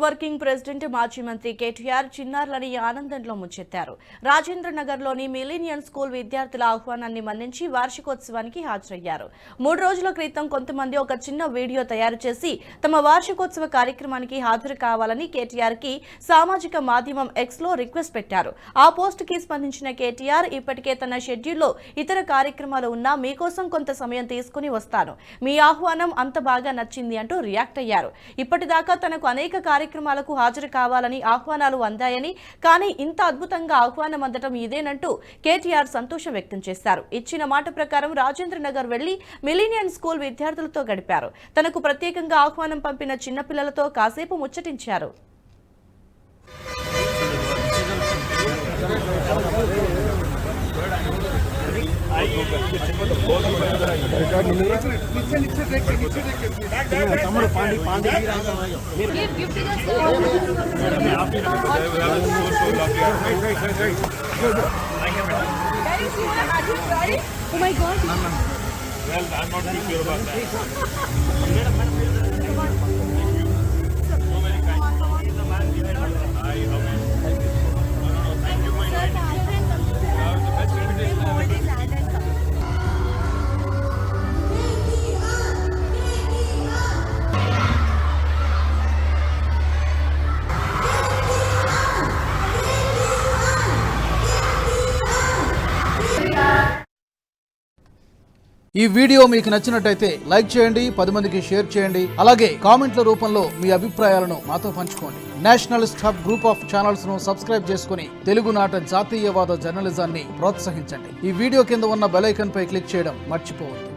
Working president మాజీ మంత్రి కేటీఆర్ చిన్నారులని ఆనందంలో ముంచెత్తారు. రాజేంద్ర నగర్లోని మిలీనియన్ స్కూల్ విద్యార్థుల ఆహ్వానాన్ని మన్నించి వార్షికోత్సవానికి హాజరయ్యారు. 3 రోజుల క్రితం కొంతమంది ఒక చిన్న వీడియో తయారు చేసి తమ వార్షికోత్సవ కార్యక్రమానికి హాజరు కావాలని కేటీఆర్ కి సామాజిక మాధ్యమం ఎక్స్ లో రిక్వెస్ట్ పెట్టారు. ఆ పోస్ట్ కి స్పందించిన కేటీఆర్ ఇప్పటికే తన షెడ్యూల్లో ఇతర కార్యక్రమాలు ఉన్నా మీకోసం కొంత సమయం తీసుకుని వస్తాను, మీ ఆహ్వానం అంత బాగా నచ్చింది అంటూ రియాక్ట్ అయ్యారు. ఇప్పటిదాకా తనకు అనేక కార్యక్రమాలకు హాజరు కావాలని ఆహ్వానాలు అందాయని, కానీ ఇంత అద్భుతంగా ఆహ్వానం అందటం ఇదేనంటూ కేటీఆర్ సంతోషం వ్యక్తం చేశారు. ఇచ్చిన మాట ప్రకారం రాజేంద్ర నగర్ వెళ్లి మిలీనియన్ స్కూల్ విద్యార్థులతో గడిపారు. తనకు ప్రత్యేకంగా ఆహ్వానం పంపిన చిన్నపిల్లలతో కాసేపు ముచ్చటించారు. Oh my God. Well, I'm not too sure about that. So very kind. He's the man behind all that. Hi, how are you? Thank you for inviting me. The best invitation I've ever received. ఈ video మీకు నచ్చినట్టయితే like చేయండి, 10 మందికి share చేయండి. అలాగే కామెంట్ల రూపంలో మీ అభిప్రాయాలను మాతో పంచుకోండి. Nationalist hub group of channels ను సబ్స్క్రైబ్ చేసుకుని తెలుగునాట జాతీయవాద జర్నలిజాన్ని ప్రోత్సహించండి. ఈ వీడియో కింద ఉన్న బెల్ ఐకాన్ పై క్లిక్ చేయడం మర్చిపోవద్దు.